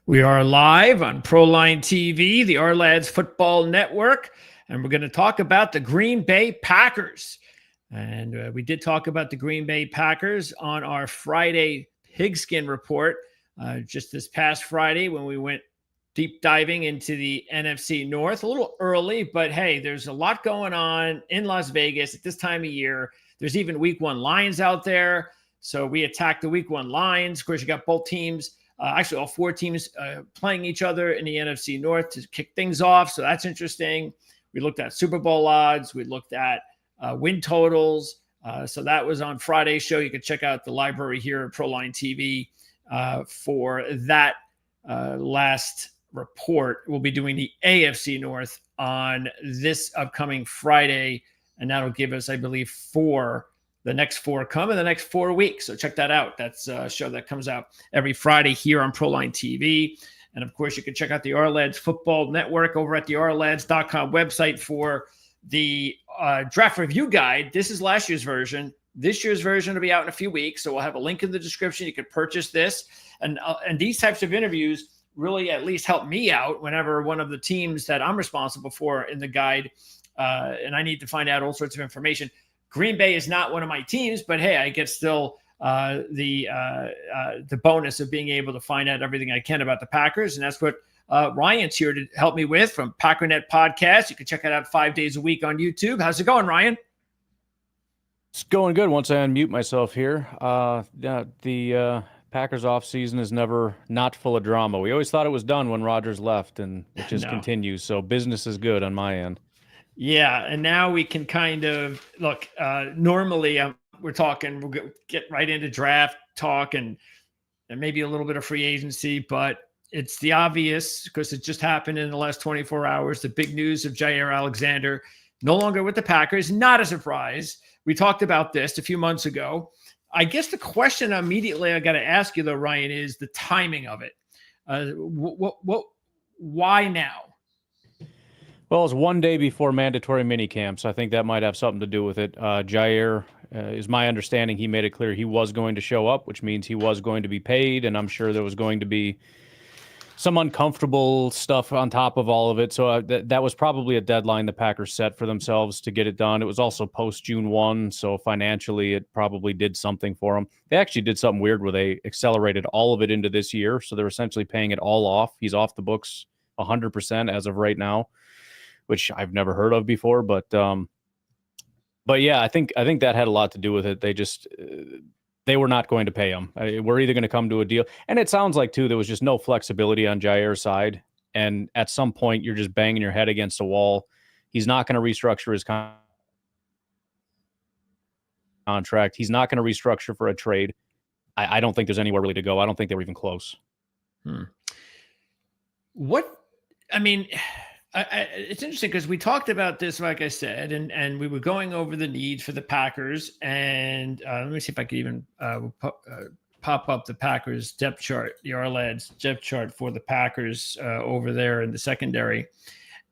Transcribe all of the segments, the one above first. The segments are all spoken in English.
We are live on Proline TV, the Ourlads Football Network, and we're going to talk about the Green Bay Packers. And we did talk about the Green Bay Packers on our Friday Pigskin Report just this past Friday when we went deep diving into the NFC North. A little early, but hey, there's a lot going on in Las Vegas at this time of year. There's even Week 1 lines out there. So we attacked the Week 1 lines. Of course, you got both teams. Actually, all four teams playing each other in the NFC North to kick things off. So that's interesting. We looked at Super Bowl odds. We looked at win totals. So that was on Friday's show. You can check out the library here at Proline TV for that last report. We'll be doing the AFC North on this upcoming Friday, and that'll give us, I believe, the next four come in the next 4 weeks. So check that out. That's a show that comes out every Friday here on Proline TV. And of course, you can check out the Ourlads Football Network over at the ourlads.com website for the draft review guide. This is last year's version. This year's version will be out in a few weeks. So we'll have a link in the description. You can purchase this. And these types of interviews really at least help me out whenever one of the teams that I'm responsible for in the guide, and I need to find out all sorts of information. Green Bay is not one of my teams, but hey, I get still the bonus of being able to find out everything I can about the Packers, and that's what Ryan's here to help me with from Packernet Podcast. You can check it out 5 days a week on YouTube. How's it going, Ryan? It's going good. Once I unmute myself here, the Packers offseason is never not full of drama. We always thought it was done when Rodgers left, and it just continues. So business is good on my end. Yeah, and now we can kind of look. Normally, we'll get right into draft talk and maybe a little bit of free agency, but it's the obvious because it just happened in the last 24 hours. The big news of Jair Alexander no longer with the Packers. Not a surprise. We talked about this a few months ago. I guess the question immediately I got to ask you, though, Ryan, is the timing of it. Why now? Well, it's 1 day before mandatory minicamp, so I think that might have something to do with it. Jair, is my understanding, he made it clear he was going to show up, which means he was going to be paid, and I'm sure there was going to be some uncomfortable stuff on top of all of it. So that was probably a deadline the Packers set for themselves to get it done. It was also post-June 1, so financially it probably did something for them. They actually did something weird where they accelerated all of it into this year, so they're essentially paying it all off. He's off the books 100% as of right now, which I've never heard of before, but yeah, I think that had a lot to do with it. They were not going to pay him. We're either going to come to a deal, and it sounds like too there was just no flexibility on Jair's side, and at some point you're just banging your head against a wall. He's not going to restructure his contract. He's not going to restructure for a trade. I don't think there's anywhere really to go. I don't think they were even close. It's interesting because we talked about this, like I said, and we were going over the needs for the Packers. And let me see if I could even pop up the Packers depth chart, the Ourlads depth chart for the Packers over there in the secondary.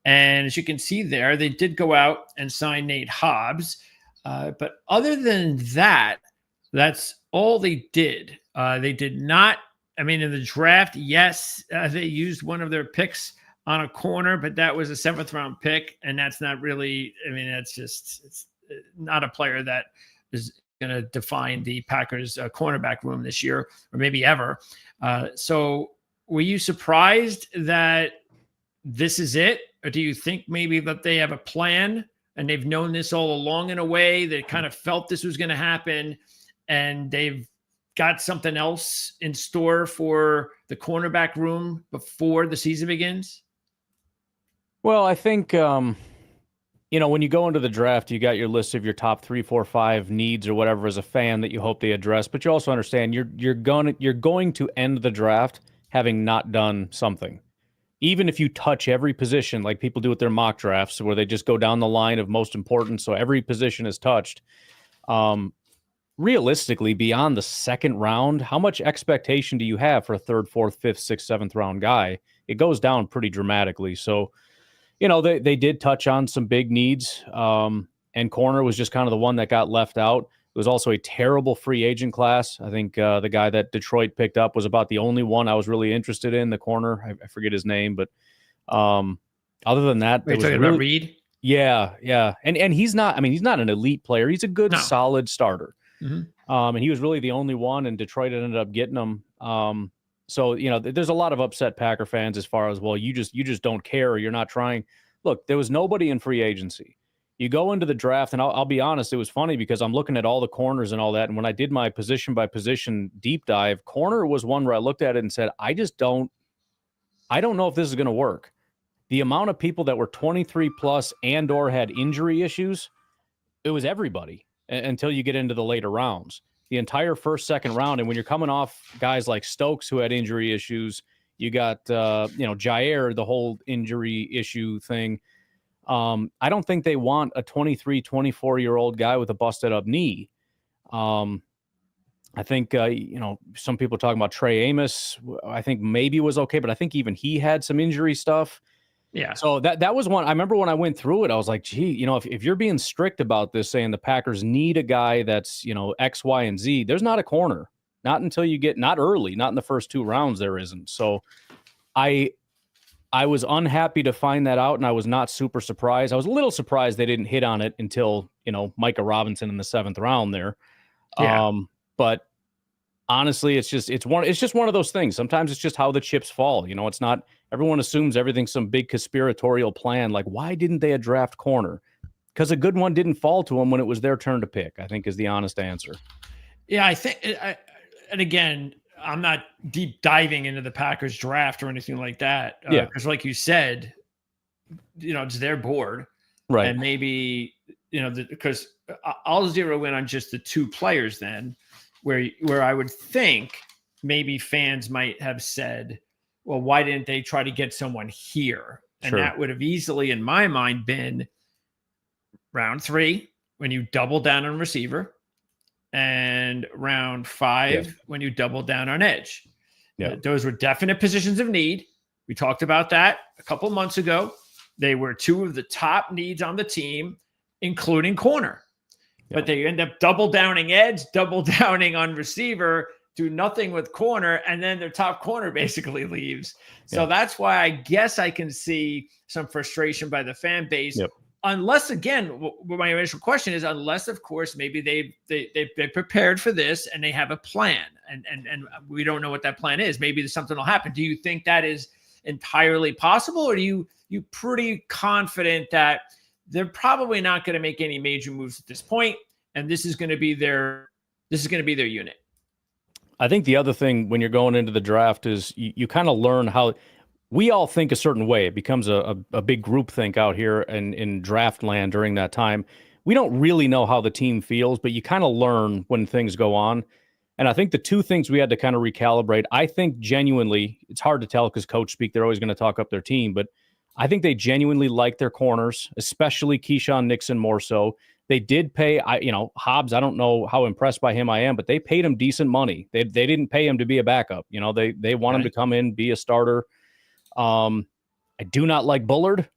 And as you can see there, they did go out and sign Nate Hobbs. But other than that, that's all they did. They did not, in the draft, yes, they used one of their picks on a corner, but that was a 7th round pick. And that's not really, it's not a player that is going to define the Packers cornerback room this year or maybe ever. So were you surprised that this is it? Or do you think maybe that they have a plan and they've known this all along in a way that kind of felt this was going to happen and they've got something else in store for the cornerback room before the season begins? Well, I think, when you go into the draft, you got your list of your top 3, 4, 5 needs or whatever as a fan that you hope they address. But you also understand you're going to end the draft having not done something. Even if you touch every position like people do with their mock drafts where they just go down the line of most important, so every position is touched. Realistically, beyond the 2nd round, how much expectation do you have for a 3rd, 4th, 5th, 6th, 7th round guy? It goes down pretty dramatically. So, they did touch on some big needs, and corner was just kind of the one that got left out. It was also a terrible free agent class. I think the guy that Detroit picked up was about the only one I was really interested in, the corner. I forget his name, but other than that, Are you talking about Reed? Yeah. And he's not, I mean, he's not an elite player. He's a good, solid starter. Mm-hmm. And he was really the only one, and Detroit ended up getting him. So, there's a lot of upset Packer fans as far as, well, you just don't care, or you're not trying. Look, there was nobody in free agency. You go into the draft, and I'll be honest, it was funny because I'm looking at all the corners and all that, and when I did my position-by-position deep dive, corner was one where I looked at it and said, I don't know if this is going to work. The amount of people that were 23 plus and or had injury issues, it was everybody until you get into the later rounds. The entire first, second round, and when you're coming off guys like Stokes who had injury issues, you got Jair, the whole injury issue thing. I don't think they want a 23, 24-year-old guy with a busted up knee. I think, some people are talking about Trey Amos. I think maybe was okay, but I think even he had some injury stuff. Yeah. So that was one. I remember when I went through it, I was like, gee, if you're being strict about this, saying the Packers need a guy that's, X, Y, and Z, there's not a corner. Not until you get, not early, not in the first 2 rounds, there isn't. So I was unhappy to find that out, and I was not super surprised. I was a little surprised they didn't hit on it until, Micah Robinson in the 7th round there. Yeah. But honestly, it's just one of those things. Sometimes it's just how the chips fall. It's not, everyone assumes everything's some big conspiratorial plan. Like, why didn't they draft corner? Because a good one didn't fall to them when it was their turn to pick, I think is the honest answer. Yeah, I think, and again, I'm not deep diving into the Packers draft or anything like that. Because like you said, it's their board. Right. And maybe, because I'll zero in on just the 2 players then, where I would think maybe fans might have said, well, why didn't they try to get someone here? And Sure. That would have easily, in my mind, been round 3 when you double down on receiver, and round 5 when you double down on edge. Yeah. Those were definite positions of need. We talked about that a couple months ago. They were 2 of the top needs on the team, including corner. Yeah. But they end up double downing edge, double downing on receiver, do nothing with corner, and then their top corner basically leaves. So that's why I guess I can see some frustration by the fan base. Yep. Unless, again, my initial question is, unless, of course, maybe they prepared for this and they have a plan, and we don't know what that plan is. Maybe something will happen. Do you think that is entirely possible, or are you pretty confident that they're probably not going to make any major moves at this point, and this is going to be their unit? I think the other thing when you're going into the draft is you kind of learn how we all think a certain way. It becomes a big group think out here in draft land during that time. We don't really know how the team feels, but you kind of learn when things go on. And I think the 2 things we had to kind of recalibrate, I think genuinely, it's hard to tell because coach speak, they're always going to talk up their team, but I think they genuinely like their corners, especially Keyshawn Nixon more so. They did pay, Hobbs. I don't know how impressed by him I am, but they paid him decent money. They didn't pay him to be a backup. They want him to come in, be a starter. I do not like Bullard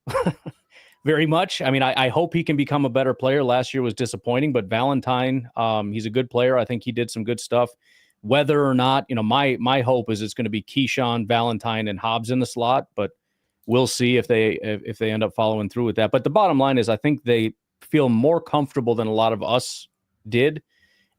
very much. I mean, I hope he can become a better player. Last year was disappointing, but Valentine, he's a good player. I think he did some good stuff. Whether or not, my hope is it's going to be Keyshawn, Valentine, and Hobbs in the slot, but we'll see if they end up following through with that. But the bottom line is I think they feel more comfortable than a lot of us did.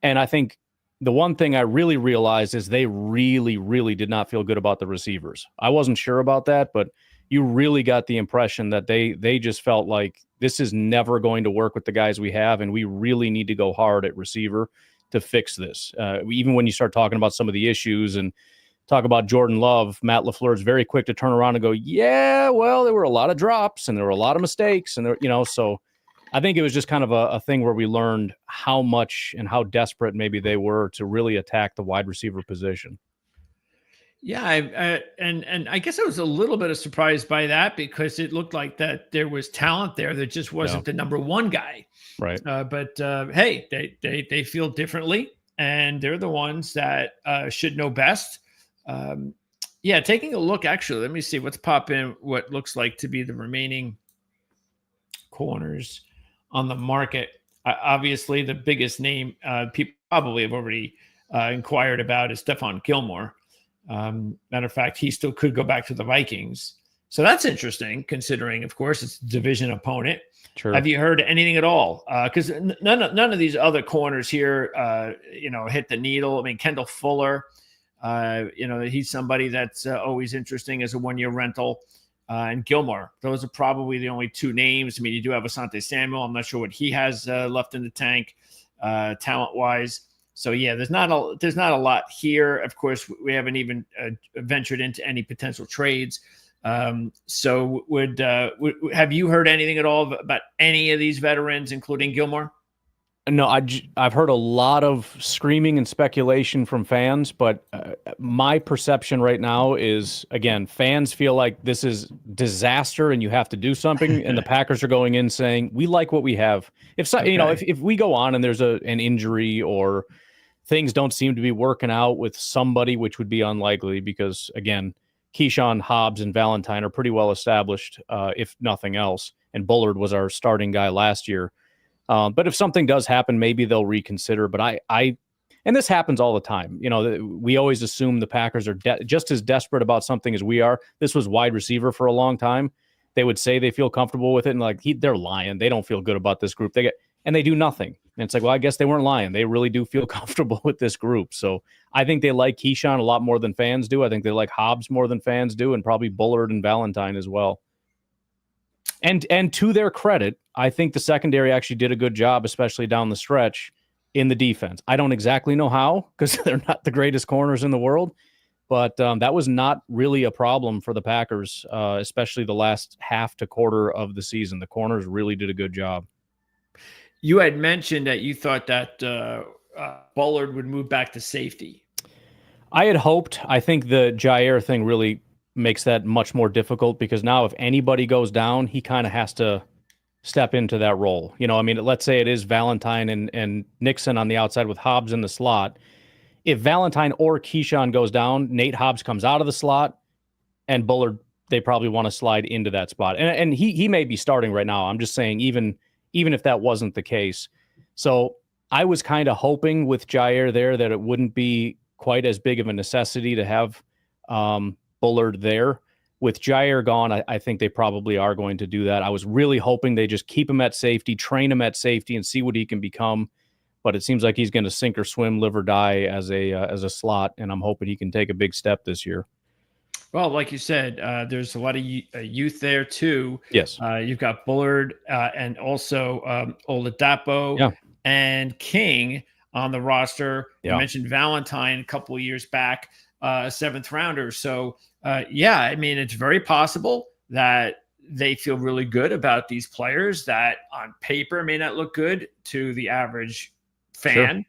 And I think the one thing I really realized is they really, really did not feel good about the receivers. I wasn't sure about that, but you really got the impression that they just felt like this is never going to work with the guys we have, and we really need to go hard at receiver to fix this. Even when you start talking about some of the issues and talk about Jordan Love, Matt LaFleur is very quick to turn around and go, yeah, well, there were a lot of drops and there were a lot of mistakes. And so I think it was just kind of a thing where we learned how much and how desperate maybe they were to really attack the wide receiver position. Yeah, and I guess I was a little bit surprised by that because it looked like that there was talent there that just wasn't the number 1 guy. Right. But hey, they feel differently, and they're the ones that should know best. Taking a look, actually, let me see what's popping. What looks like to be the remaining corners on the market. Obviously, the biggest name people probably have already inquired about is Stephon Gilmore. Matter of fact, he still could go back to the Vikings. So that's interesting, considering, of course, it's a division opponent. Sure. Have you heard anything at all? Because none of these other corners here, hit the needle. I mean, Kendall Fuller, he's somebody that's always interesting as a one-year rental. And Gilmore, those are probably the only two names. I mean, you do have Asante Samuel. I'm not sure what he has left in the tank, talent-wise. So yeah, there's not a lot here. Of course, we haven't even ventured into any potential trades. So would have you heard anything at all about any of these veterans, including Gilmore? No, I've heard a lot of screaming and speculation from fans, but my perception right now is, again, fans feel like this is disaster and you have to do something, and the Packers are going in saying, we like what we have. If we go on and there's an injury or things don't seem to be working out with somebody, which would be unlikely because, again, Keyshawn, Hobbs, and Valentine are pretty well established, if nothing else, and Bullard was our starting guy last year. But if something does happen, maybe they'll reconsider. But and this happens all the time. We always assume the Packers are just as desperate about something as we are. This was wide receiver for a long time. They would say they feel comfortable with it, and they're lying. They don't feel good about this group. And they do nothing. And it's like, well, I guess they weren't lying. They really do feel comfortable with this group. So I think they like Keyshawn a lot more than fans do. I think they like Hobbs more than fans do, and probably Bullard and Valentine as well. And to their credit, I think the secondary actually did a good job, especially down the stretch in the defense. I don't exactly know how, because they're not the greatest corners in the world, but that was not really a problem for the Packers, especially the last half to quarter of the season. The corners really did a good job. You had mentioned that you thought that Bullard would move back to safety. I had hoped. I think the Jair thing really makes that much more difficult, because now if anybody goes down, he kind of has to step into that role. Let's say it is Valentine and Nixon on the outside with Hobbs in the slot. If Valentine or Keyshawn goes down, Nate Hobbs comes out of the slot, and Bullard, they probably want to slide into that spot. And he may be starting right now. I'm just saying, even if that wasn't the case. So I was kind of hoping with Jair there that it wouldn't be quite as big of a necessity to have Bullard there. With Jair gone, I think they probably are going to do that. I was really hoping they just keep him at safety, train him at safety, and see what he can become. But it seems like he's going to sink or swim, live or die as a slot, and I'm hoping he can take a big step this year. Well, like you said, there's a lot of youth there too. Yes. You've got Bullard and also Oladapo and King on the roster. Yeah. You mentioned Valentine a couple of years back, a seventh rounder. So, it's very possible that they feel really good about these players that on paper may not look good to the average fan.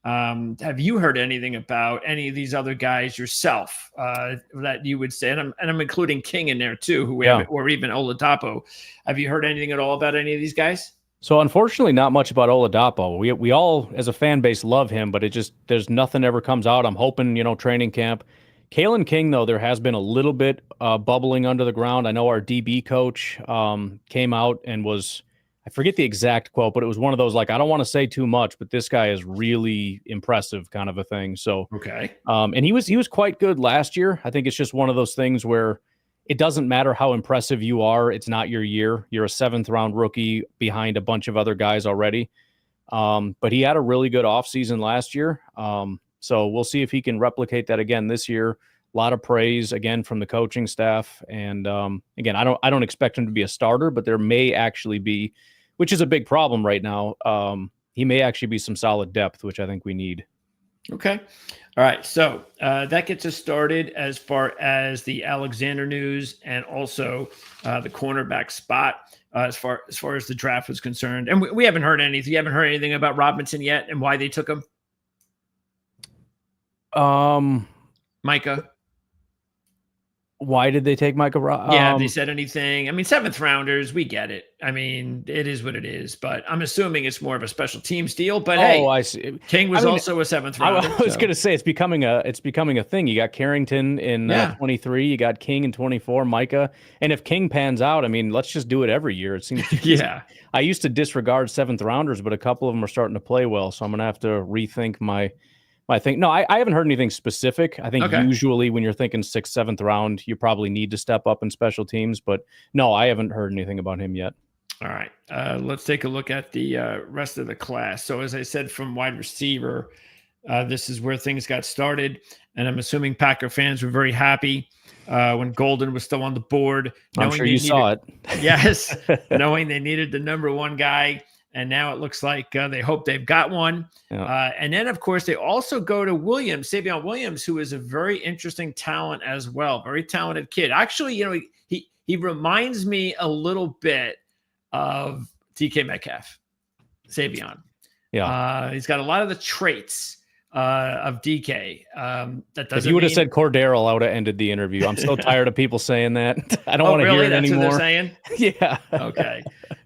Sure. Have you heard anything about any of these other guys yourself that you would say, and I'm including King in there too, or even Oladapo. Have you heard anything at all about any of these guys? So unfortunately, not much about Oladapo. We all, as a fan base, love him, but there's nothing ever comes out. I'm hoping, training camp. Kalen King, though, there has been a little bit bubbling under the ground. I know our DB coach came out and I forget the exact quote, but it was one of those, I don't want to say too much, but this guy is really impressive kind of a thing. So, okay. And he was quite good last year. I think it's just one of those things where it doesn't matter how impressive you are. It's not your year. You're a 7th round rookie behind a bunch of other guys already. But he had a really good offseason last year. So we'll see if he can replicate that again this year. A lot of praise again from the coaching staff. And again, I don't expect him to be a starter, but there may actually be, which is a big problem right now. He may actually be some solid depth, which I think we need. Okay. All right. So that gets us started as far as the Alexander news and also the cornerback spot as far as the draft was concerned. And we haven't heard anything. You haven't heard anything about Robinson yet and why they took him? Micah? Why did they take Micah? Yeah, have they said anything? I mean, 7th rounders, we get it. I mean, it is what it is. But I'm assuming it's more of a special teams deal. But hey, I see. King was also a 7th rounder. I was going to say it's becoming a thing. You got Carrington in 23, you got King in 24, Micah, and if King pans out, I mean, let's just do it every year. It seems. Yeah. I used to disregard 7th rounders, but a couple of them are starting to play well, so I'm going to have to rethink my thing. No, I haven't heard anything specific. I think usually when you're thinking 6th, 7th round, you probably need to step up in special teams. But no, I haven't heard anything about him yet. All right. Let's take a look at the rest of the class. So as I said, from wide receiver, this is where things got started. And I'm assuming Packer fans were very happy when Golden was still on the board. I'm sure you saw it. Yes. Knowing they needed the number 1 guy. And now it looks like they hope they've got one. Yeah. And then, of course, they also go to Williams, Savion Williams, who is a very interesting talent as well. Very talented kid. Actually, you know, he reminds me a little bit of DK Metcalf, Savion. Yeah. He's got a lot of the traits of DK. That doesn't. If you would have said Cordero, I would have ended the interview. I'm so tired of people saying that. I don't want to hear it anymore. That's what they're saying? Yeah. Okay.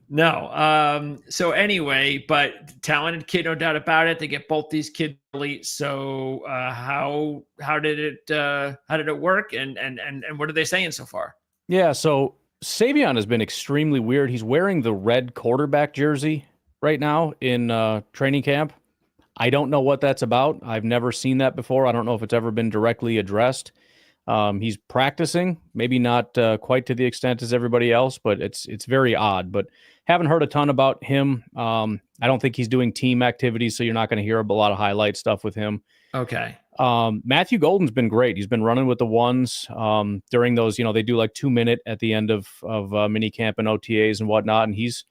No. So anyway, but talented kid, no doubt about it. They get both these kids early. So how did it work? And what are they saying so far? Yeah. So Savion has been extremely weird. He's wearing the red quarterback jersey right now in training camp. I don't know what that's about. I've never seen that before. I don't know if it's ever been directly addressed. He's practicing, maybe not quite to the extent as everybody else, but it's very odd. But haven't heard a ton about him. I don't think he's doing team activities, so you're not going to hear a lot of highlight stuff with him. Okay. Matthew Golden's been great. He's been running with the ones during those. You know, they do like 2-minute at the end of mini camp and OTAs and whatnot, and he's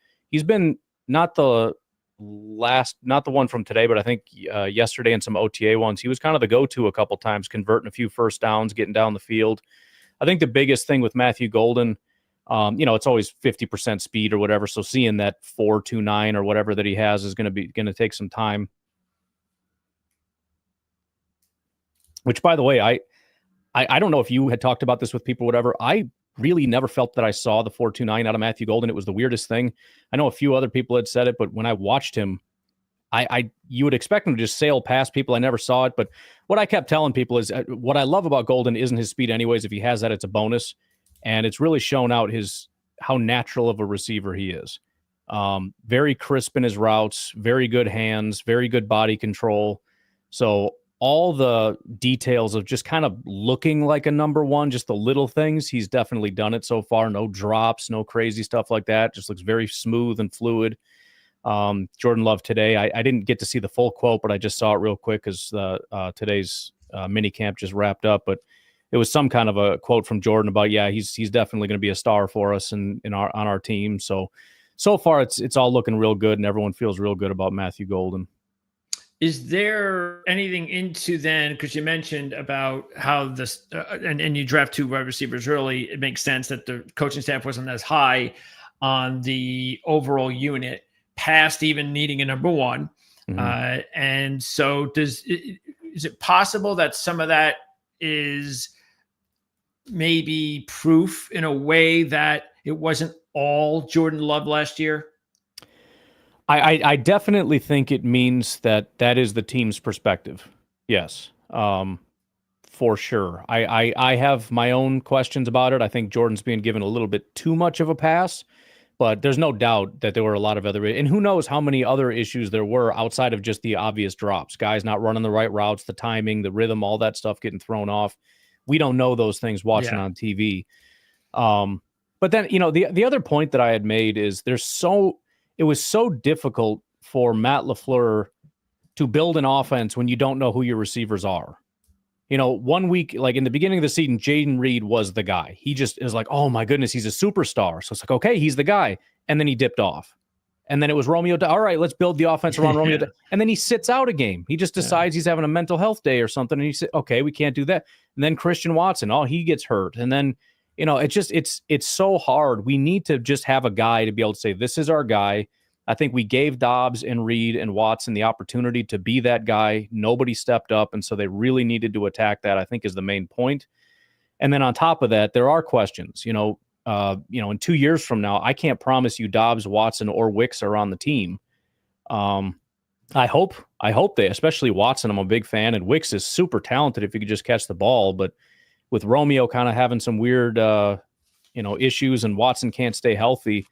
been not the one from today, but I think yesterday in some OTA ones, he was kind of the go-to a couple times, converting a few first downs, getting down the field. I think the biggest thing with Matthew Golden, it's always 50% speed or whatever. So seeing that 4.29 or whatever that he has is going to take some time. Which, by the way, I don't know if you had talked about this with people, or whatever. I really never felt that I saw the 4.29 out of Matthew Golden. It was the weirdest thing. I know a few other people had said it, but when I watched him, you would expect him to just sail past people. I never saw it, but what I kept telling people is what I love about Golden isn't his speed anyways. If he has that, it's a bonus, and it's really shown out how natural of a receiver he is. Very crisp in his routes, very good hands, very good body control. So all the details of just kind of looking like a number 1, just the little things, he's definitely done it so far. No drops, no crazy stuff like that. Just looks very smooth and fluid. Jordan Love today, I didn't get to see the full quote, but I just saw it real quick because today's mini camp just wrapped up. But it was some kind of a quote from Jordan about, he's definitely going to be a star for us on our team. So far it's all looking real good, and everyone feels real good about Matthew Golden. Is there anything into then, because you mentioned about how this, and you draft 2 wide receivers early, it makes sense that the coaching staff wasn't as high on the overall unit past even needing a number 1. Mm-hmm. And so is it possible that some of that is maybe proof in a way that it wasn't all Jordan Love last year? I definitely think it means that is the team's perspective. Yes, for sure. I have my own questions about it. I think Jordan's being given a little bit too much of a pass, but there's no doubt that there were a lot of other, and who knows how many other issues there were outside of just the obvious drops, guys not running the right routes, the timing, the rhythm, all that stuff getting thrown off. We don't know those things watching on TV. But then, the other point that I had made is it was so difficult for Matt LaFleur to build an offense when you don't know who your receivers are. 1 week, like in the beginning of the season, Jaden Reed was the guy. He just is like, oh my goodness, he's a superstar. So it's like, okay, he's the guy. And then he dipped off. And then it was Romeo. All right, let's build the offense around Romeo. And then he sits out a game. He just decides he's having a mental health day or something. And he said, okay, we can't do that. And then Christian Watson, he gets hurt. And then, it's so hard. We need to just have a guy to be able to say, this is our guy. I think we gave Dobbs and Reed and Watson the opportunity to be that guy. Nobody stepped up, and so they really needed to attack that, I think, is the main point. And then on top of that, there are questions. In 2 years from now, I can't promise you Dobbs, Watson, or Wicks are on the team. I hope they, especially Watson, I'm a big fan, and Wicks is super talented if he could just catch the ball. But with Romeo kind of having some weird, issues, and Watson can't stay healthy,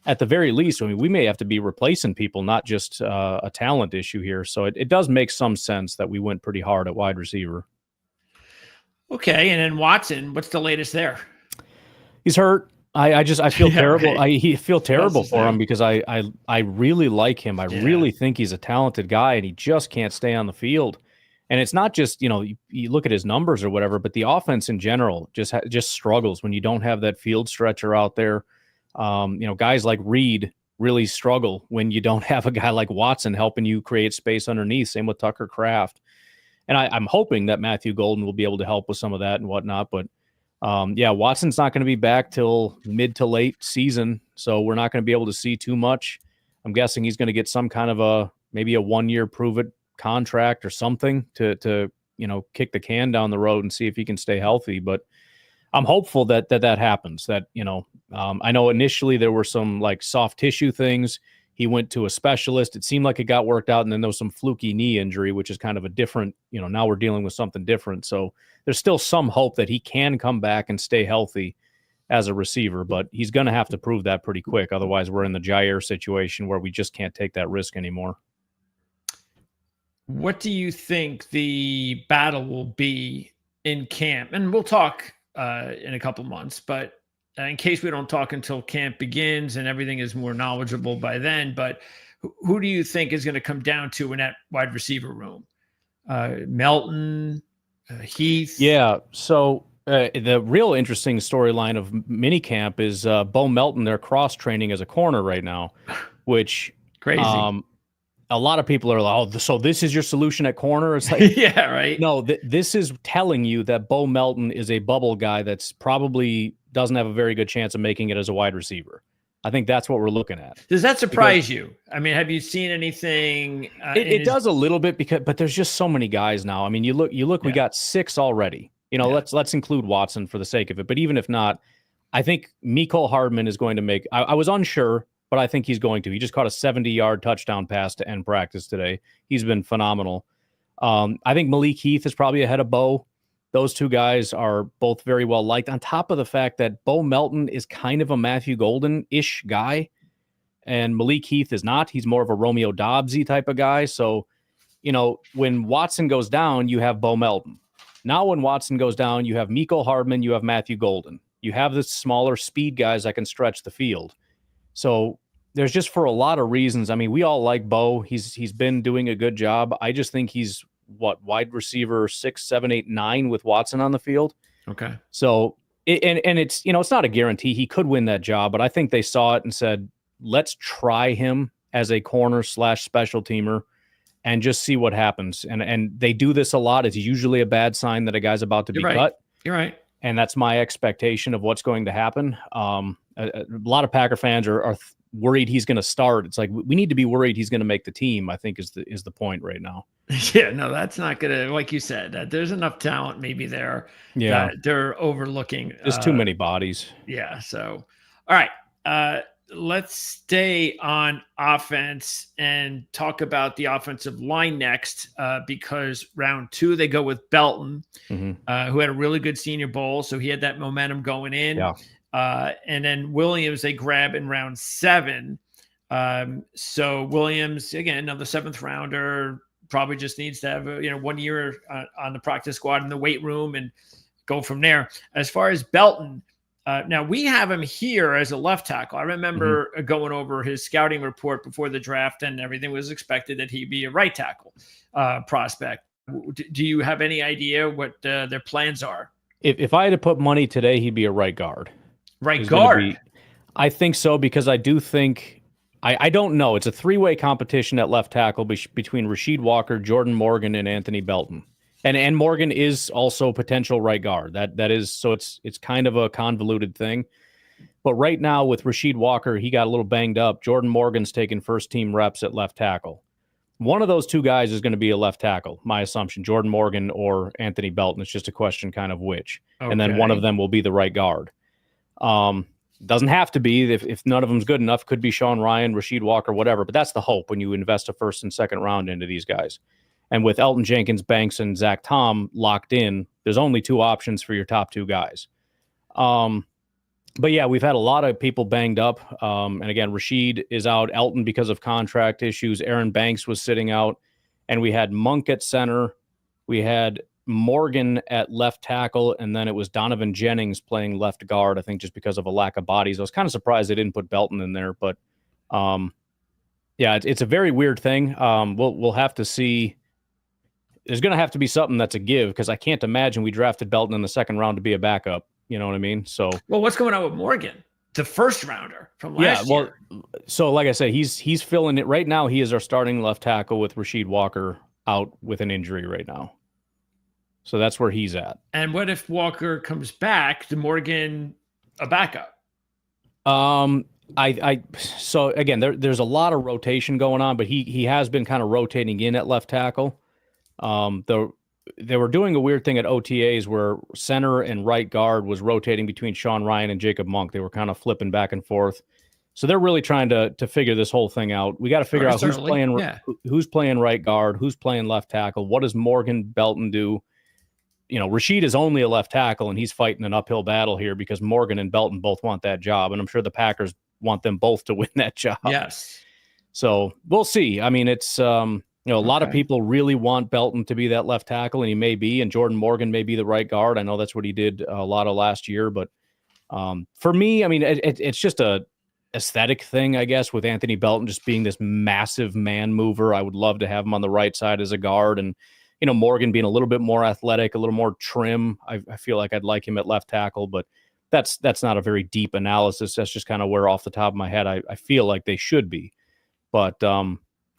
at the very least, I mean, we may have to be replacing people, not just a talent issue here. So it does make some sense that we went pretty hard at wide receiver. Okay, and then Watson, what's the latest there? He's hurt. I feel terrible. Right. I feel terrible for him because I really like him. I really think he's a talented guy, and he just can't stay on the field. And it's not just, you look at his numbers or whatever, but the offense in general just struggles when you don't have that field stretcher out there. Guys like Reed really struggle when you don't have a guy like Watson helping you create space underneath. Same with Tucker Kraft. And I'm hoping that Matthew Golden will be able to help with some of that and whatnot. But Watson's not going to be back till mid to late season, so we're not going to be able to see too much. I'm guessing he's going to get some kind of maybe a 1-year prove-it contract or something to kick the can down the road and see if he can stay healthy. But I'm hopeful that happens. That I know initially there were some like soft tissue things. He went to a specialist. It seemed like it got worked out, and then there was some fluky knee injury, which is kind of a different. Now we're dealing with something different. So there's still some hope that he can come back and stay healthy as a receiver, but he's going to have to prove that pretty quick. Otherwise, we're in the Jair situation where we just can't take that risk anymore. What do you think the battle will be in camp? And we'll talk in a couple months, but in case we don't talk until camp begins and everything is more knowledgeable by then, but who do you think is going to come down to in that wide receiver room? Melton, Heath? Yeah, so the real interesting storyline of minicamp is Bo Melton. They're cross-training as a corner right now, which crazy. A lot of people are like, so this is your solution at corner? It's like, yeah, right. No, this is telling you that Bo Melton is a bubble guy that's probably doesn't have a very good chance of making it as a wide receiver. I think that's what we're looking at. Does that surprise you? I mean, have you seen anything? It does a little bit but there's just so many guys now. I mean, you look, we got 6 already. Let's include Watson for the sake of it. But even if not, I think Mecole Hardman is going to make. I was unsure, but I think he's going to. He just caught a 70-yard touchdown pass to end practice today. He's been phenomenal. I think Malik Heath is probably ahead of Bo. Those two guys are both very well liked, on top of the fact that Bo Melton is kind of a Matthew Golden-ish guy, and Malik Heath is not. He's more of a Romeo Dobbs-y type of guy. So, when Watson goes down, you have Bo Melton. Now when Watson goes down, you have Mecole Hardman, you have Matthew Golden. You have the smaller speed guys that can stretch the field. So there's just, for a lot of reasons, I mean, we all like Bo. He's been doing a good job. I just think he's wide receiver 6, 7, 8, 9 with Watson on the field. Okay. So it's it's not a guarantee he could win that job, but I think they saw it and said, let's try him as a corner / special teamer and just see what happens. And they do this a lot. It's usually a bad sign that a guy's about to be cut. You're right. And that's my expectation of what's going to happen. A lot of Packer fans are worried he's going to start. It's like, we need to be worried he's going to make the team, I think is the point right now. Yeah, no, that's not going to, like you said, that there's enough talent maybe there that they're overlooking. There's too many bodies. Yeah. So, all right. Let's stay on offense and talk about the offensive line next, because round 2, they go with Belton, who had a really good Senior Bowl. So he had that momentum going in. Yeah. And then Williams, they grab in round 7. So Williams, again, another 7th rounder, probably just needs to have 1 year on the practice squad in the weight room and go from there. As far as Belton, now we have him here as a left tackle. I remember going over his scouting report before the draft, and everything was expected that he'd be a right tackle prospect. Do you have any idea what their plans are? If I had to put money today, he'd be a right guard. Right guard? I think so, because I do think I don't know. It's a 3-way competition at left tackle between Rasheed Walker, Jordan Morgan, and Anthony Belton. And Morgan is also potential right guard. That is, so it's kind of a convoluted thing. But right now with Rasheed Walker, he got a little banged up. Jordan Morgan's taking first team reps at left tackle. One of those two guys is going to be a left tackle, my assumption, Jordan Morgan or Anthony Belton. It's just a question kind of which. Okay. And then one of them will be the right guard. Doesn't have to be. If none of them's good enough, could be Sean Ryan, Rasheed Walker, whatever. But that's the hope when you invest a first and second round into these guys. And with Elton Jenkins, Banks, and Zach Tom locked in, there's only two options for your top two guys. But yeah, we've had a lot of people banged up. And again, Rasheed is out. Elton because of contract issues. Aaron Banks was sitting out. And we had Monk at center. We had Morgan at left tackle. And then it was Donovan Jennings playing left guard, I think just because of a lack of bodies. I was kind of surprised they didn't put Belton in there. But yeah, it's a very weird thing. We'll have to see. There's going to have to be something that's a give because I can't imagine we drafted Belton in the second round to be a backup. You know what I mean? So, well, what's going on with Morgan, the first rounder from last year? So like I said, he's filling it right now. He is our starting left tackle with Rasheed Walker out with an injury right now. So that's where he's at. And what if Walker comes back? To Morgan a backup? So again, there's a lot of rotation going on, but he has been kind of rotating in at left tackle. They were doing a weird thing at OTAs where center and right guard was rotating between Sean Ryan and Jacob Monk. They were kind of flipping back and forth. So they're really trying to figure this whole thing out. We got to figure out who's playing right guard, who's playing left tackle. What does Morgan Belton do? You know, Rasheed is only a left tackle, and he's fighting an uphill battle here because Morgan and Belton both want that job, and I'm sure the Packers want them both to win that job. Yes. So we'll see. I mean, it's a lot of people really want Belton to be that left tackle, and he may be, and Jordan Morgan may be the right guard. I know that's what he did a lot of last year, but for me, I mean, it's just a aesthetic thing, I guess, with Anthony Belton just being this massive man mover. I would love to have him on the right side as a guard, and Morgan being a little bit more athletic, a little more trim. I feel like I'd like him at left tackle, but that's not a very deep analysis. That's just kind of where off the top of my head I feel like they should be. But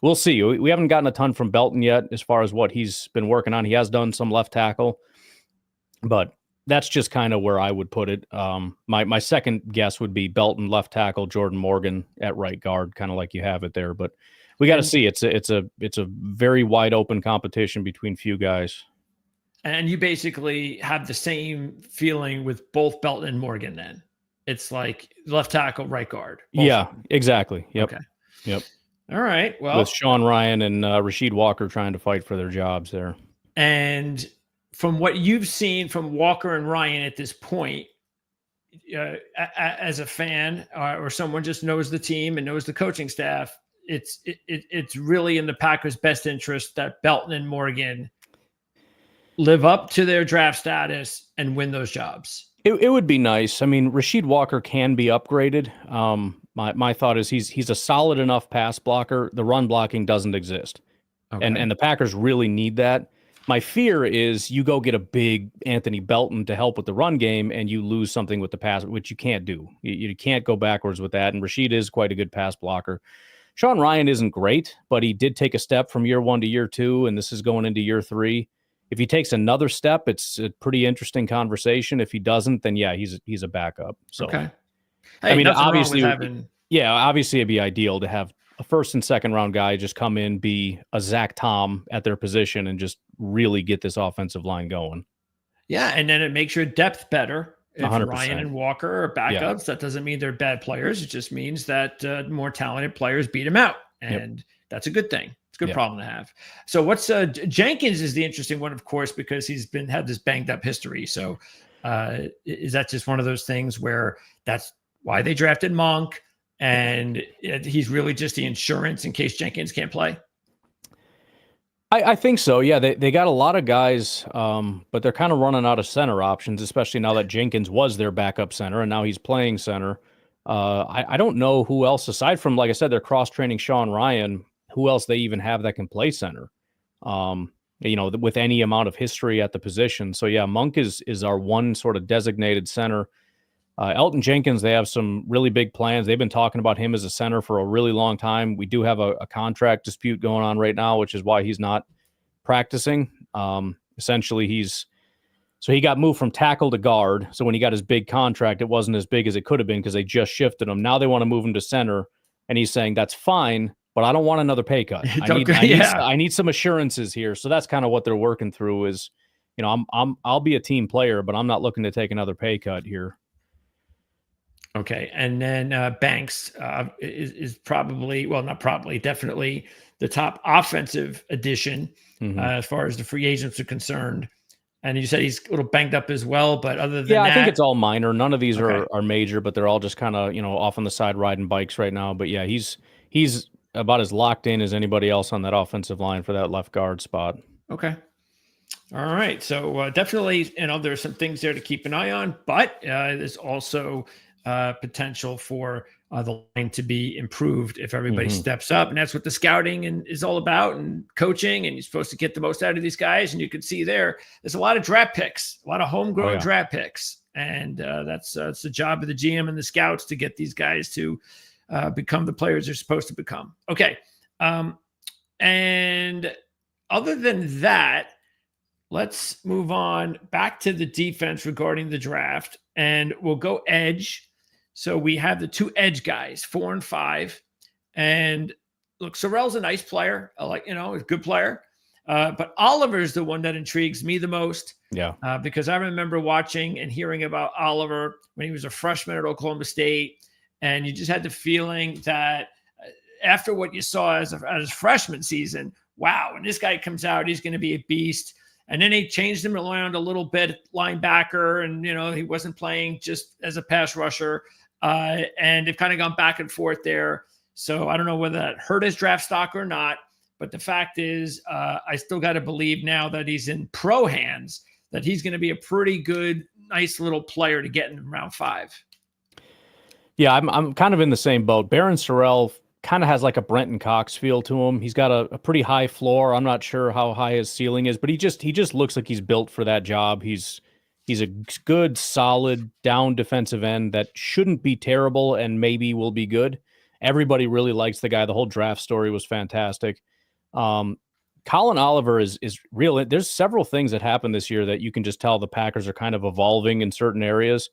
we'll see. We haven't gotten a ton from Belton yet as far as what he's been working on. He has done some left tackle, but that's just kind of where I would put it. My second guess would be Belton left tackle, Jordan Morgan at right guard, kind of like you have it there. But we got to see. It's a very wide open competition between few guys. And you basically have the same feeling with both Belton and Morgan. Then it's like left tackle, right guard. Yeah, exactly. Yep. Okay. Yep. All right. Well, with Sean Ryan and Rasheed Walker trying to fight for their jobs there. And from what you've seen from Walker and Ryan at this point, as a fan or someone just knows the team and knows the coaching staff, it's really in the Packers' best interest that Belton and Morgan live up to their draft status and win those jobs. It would be nice. I mean, Rasheed Walker can be upgraded. My thought is he's a solid enough pass blocker. The run blocking doesn't exist. Okay. And the Packers really need that. My fear is you go get a big Anthony Belton to help with the run game and you lose something with the pass, which you can't do. You can't go backwards with that. And Rasheed is quite a good pass blocker. Sean Ryan isn't great, but he did take a step from year 1 to year 2, and this is going into year 3. If he takes another step, it's a pretty interesting conversation. If he doesn't, then yeah, he's a backup. So, okay. Hey, I mean, obviously, obviously it'd be ideal to have a first and second round guy just come in, be a Zach Tom at their position, and just really get this offensive line going. Yeah, and then it makes your depth better. If 100%. Ryan and Walker are backups, that doesn't mean they're bad players. It just means that more talented players beat them out, and that's a good thing. It's a good problem to have. So what's Jenkins is the interesting one, of course, because he's had this banged up history. So is that just one of those things where that's why they drafted Monk, and he's really just the insurance in case Jenkins can't play? I think so. Yeah, they got a lot of guys, but they're kind of running out of center options, especially now that Jenkins was their backup center and now he's playing center. I don't know who else, aside from, like I said, they're cross-training Sean Ryan, who else they even have that can play center, with any amount of history at the position. So, yeah, Monk is our one sort of designated center. Elton Jenkins, they have some really big plans. They've been talking about him as a center for a really long time. We do have a contract dispute going on right now, which is why he's not practicing. Essentially, he got moved from tackle to guard. So when he got his big contract, it wasn't as big as it could have been because they just shifted him. Now they want to move him to center, and he's saying that's fine, but I don't want another pay cut. I need some assurances here. So that's kind of what they're working through is, I'll be a team player, but I'm not looking to take another pay cut here. Okay. And then Banks is probably, well, not probably, definitely the top offensive addition as far as the free agents are concerned. And you said he's a little banged up as well, but other than that, I think it's all minor. None of these are major, but they're all just kind of, off on the side riding bikes right now. But yeah, he's about as locked in as anybody else on that offensive line for that left guard spot. Okay. All right. So definitely, there's some things there to keep an eye on, but there's also potential for the line to be improved if everybody steps up. And that's what the scouting is all about, and coaching, and you're supposed to get the most out of these guys. And you can see there's a lot of draft picks, a lot of homegrown draft picks. And that's the job of the GM and the scouts to get these guys to become the players they're supposed to become. Okay. And other than that, let's move on back to the defense regarding the draft, and we'll go edge. So we have the two edge guys, 4 and 5. And look, Sorrell's a nice player. A good player. But Oliver's the one that intrigues me the most. Yeah. Because I remember watching and hearing about Oliver when he was a freshman at Oklahoma State. And you just had the feeling that after what you saw as his freshman season, wow, when this guy comes out, he's going to be a beast. And then they changed him around a little bit, linebacker, and, he wasn't playing just as a pass rusher. And they've kind of gone back and forth there. So I don't know whether that hurt his draft stock or not. But the fact is, I still got to believe now that he's in pro hands, that he's going to be a pretty good, nice little player to get in round 5. Yeah, I'm kind of in the same boat. Baron Sorrell kind of has like a Brenton Cox feel to him. He's got a pretty high floor. I'm not sure how high his ceiling is, but he just looks like he's built for that job. He's a good, solid, down defensive end that shouldn't be terrible and maybe will be good. Everybody really likes the guy. The whole draft story was fantastic. Colin Oliver is real. There's several things that happened this year that you can just tell the Packers are kind of evolving in certain areas.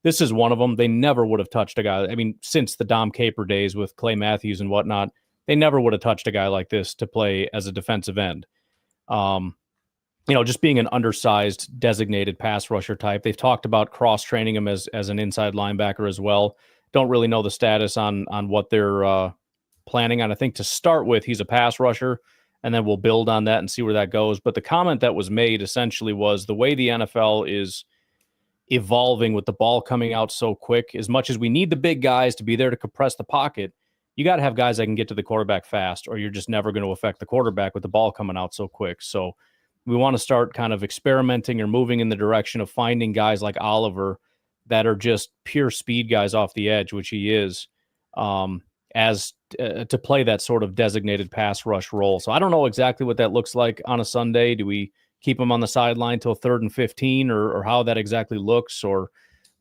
This is one of them. They never would have touched a guy. I mean, since the Dom Caper days with Clay Matthews and whatnot, they never would have touched a guy like this to play as a defensive end. Just being an undersized designated pass rusher type. They've talked about cross-training him as an inside linebacker as well. Don't really know the status on what they're planning on. I think to start with, he's a pass rusher, and then we'll build on that and see where that goes. But the comment that was made essentially was the way the NFL is evolving with the ball coming out so quick, as much as we need the big guys to be there to compress the pocket, you got to have guys that can get to the quarterback fast, or you're just never going to affect the quarterback with the ball coming out so quick. So we want to start kind of experimenting or moving in the direction of finding guys like Oliver that are just pure speed guys off the edge, which he is, to play that sort of designated pass rush role. So I don't know exactly what that looks like on a Sunday. Do we keep him on the sideline till 3rd and 15 or how that exactly looks? Or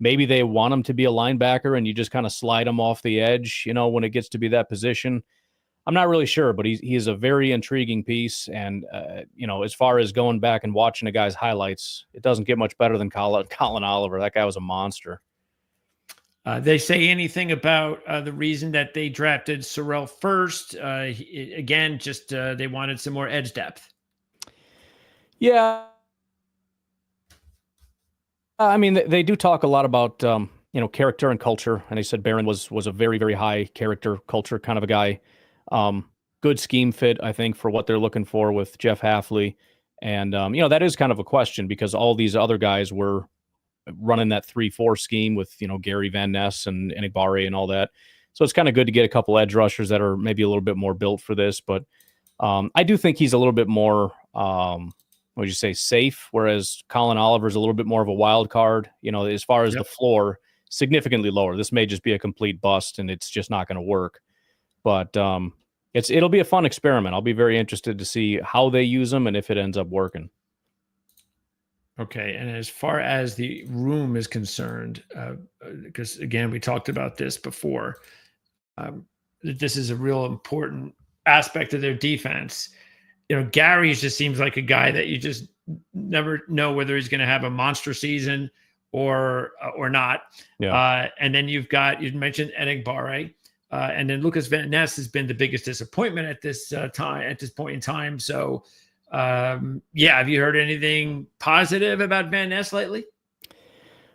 maybe they want him to be a linebacker and you just kind of slide him off the edge, when it gets to be that position. I'm not really sure, but he is a very intriguing piece. And, as far as going back and watching a guy's highlights, it doesn't get much better than Colin Oliver. That guy was a monster. They say anything about the reason that they drafted Sorrell first? They wanted some more edge depth. Yeah. I mean, they do talk a lot about, character and culture. And they said Barron was a very, very high character culture kind of a guy. Good scheme fit, I think, for what they're looking for with Jeff Hafley. And, that is kind of a question because all these other guys were running that 3-4 scheme with, Gary Van Ness and Igbare and all that. So it's kind of good to get a couple edge rushers that are maybe a little bit more built for this. But I do think he's a little bit more, safe, whereas Colin Oliver's a little bit more of a wild card, as far as the floor, significantly lower. This may just be a complete bust and it's just not going to work. But it'll be a fun experiment. I'll be very interested to see how they use them and if it ends up working. Okay. And as far as the room is concerned, because again, we talked about this before, this is a real important aspect of their defense. Gary just seems like a guy that you just never know whether he's going to have a monster season or not. Yeah. And then you mentioned Igbare. And then Lucas Van Ness has been the biggest disappointment at this point in time. So, have you heard anything positive about Van Ness lately?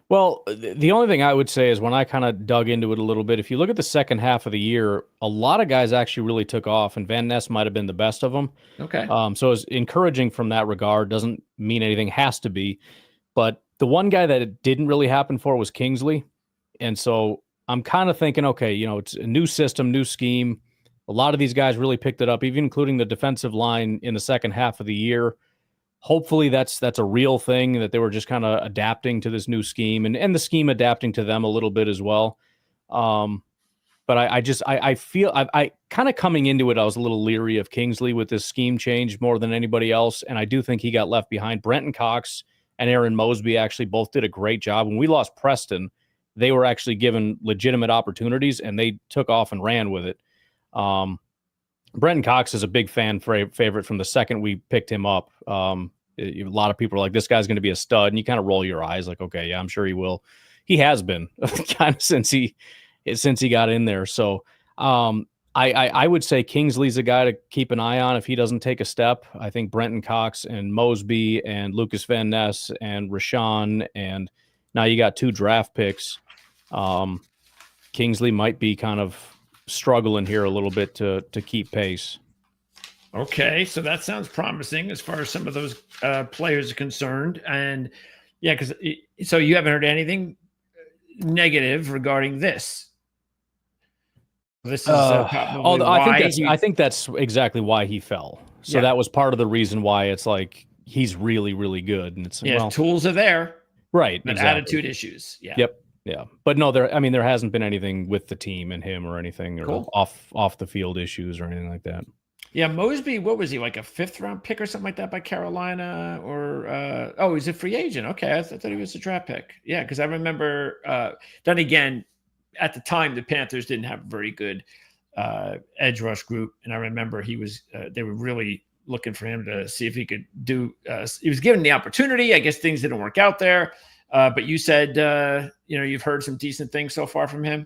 Well, the only thing I would say is when I kind of dug into it a little bit, if you look at the second half of the year, a lot of guys actually really took off, and Van Ness might have been the best of them. Okay. So it's encouraging from that regard. Doesn't mean anything has to be. But the one guy that it didn't really happen for was Kingsley. And so I'm kind of thinking, okay, it's a new system, new scheme. A lot of these guys really picked it up, even including the defensive line in the second half of the year. Hopefully that's a real thing, that they were just kind of adapting to this new scheme and the scheme adapting to them a little bit as well. But I feel I kind of coming into it, I was a little leery of Kingsley with this scheme change more than anybody else. And I do think he got left behind. Brenton Cox and Aaron Mosby actually both did a great job. When we lost Preston, they were actually given legitimate opportunities and they took off and ran with it. Brenton Cox is a big fan favorite from the second we picked him up. A lot of people are like, this guy's going to be a stud. And you kind of roll your eyes like, okay, yeah, I'm sure he will. He has been kind of since he got in there. So I would say Kingsley's a guy to keep an eye on if he doesn't take a step. I think Brenton Cox and Mosby and Lucas Van Ness and Rashawn, and now you got 2 draft picks. Kingsley might be kind of struggling here a little bit to keep pace. Okay, so that sounds promising as far as some of those players are concerned. And so you haven't heard anything negative regarding this. This is I think that's exactly why he fell. So that was part of the reason why it's like he's really, really good. And it's tools are there, right? But exactly. Attitude issues. Yeah. Yep. Yeah, but no, there hasn't been anything with the team and him or anything, or off the field issues or anything like that. Yeah, Mosby, what was he, like a 5th-round pick or something like that by Carolina? Or he's a free agent. Okay, I thought he was a draft pick. Yeah, because I remember. Then again, at the time, the Panthers didn't have a very good edge rush group, and I remember he was. They were really looking for him to see if he could do. He was given the opportunity. I guess things didn't work out there. But you said, you've heard some decent things so far from him.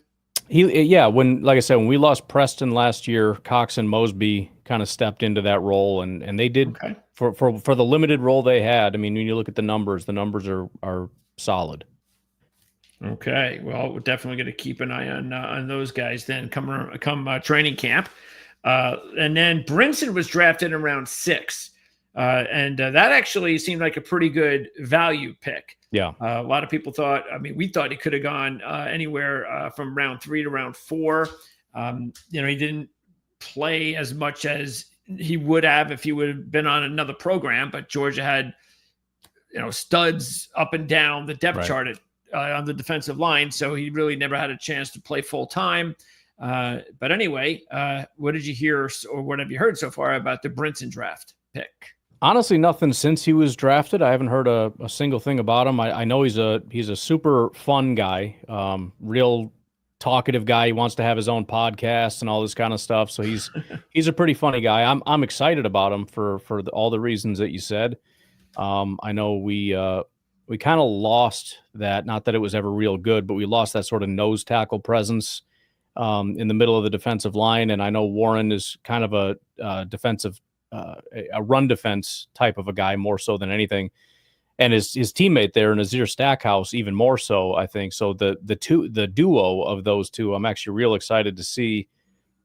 Like I said, when we lost Preston last year, Cox and Mosby kind of stepped into that role, and they did for the limited role they had. I mean, when you look at the numbers are solid. Okay, well, we're definitely going to keep an eye on those guys then come training camp. And then Brinson was drafted in round 6. And that actually seemed like a pretty good value pick. Yeah. A lot of people thought, we thought he could have gone anywhere from round 3 to round 4. He didn't play as much as he would have if he would have been on another program, but Georgia had, studs up and down the depth chart on the defensive line. So he really never had a chance to play full time. But anyway, what did you hear or what have you heard so far about the Brinson draft pick? Honestly, nothing since he was drafted. I haven't heard a single thing about him. I know he's a super fun guy, real talkative guy. He wants to have his own podcast and all this kind of stuff. So he's a pretty funny guy. I'm excited about him for all the reasons that you said. I know we kind of lost that. Not that it was ever real good, but we lost that sort of nose tackle presence in the middle of the defensive line. And I know Warren is kind of a defensive. A run defense type of a guy more so than anything, and his teammate there in Nazir Stackhouse even more so, I think. So the duo of those two, I'm actually real excited to see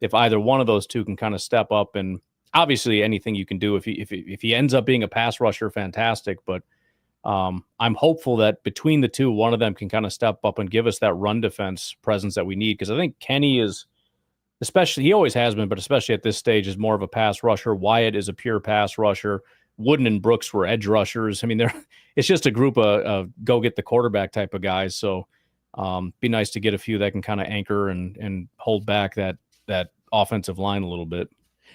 if either one of those two can kind of step up. And obviously anything you can do if he ends up being a pass rusher, fantastic. But I'm hopeful that between the two, one of them can kind of step up and give us that run defense presence that we need, because I think Kenny is. Especially, he always has been, but especially at this stage, is more of a pass rusher. Wyatt is a pure pass rusher. Wooden and Brooks were edge rushers. I mean, it's just a group of go get the quarterback type of guys. So, be nice to get a few that can kind of anchor and hold back that offensive line a little bit.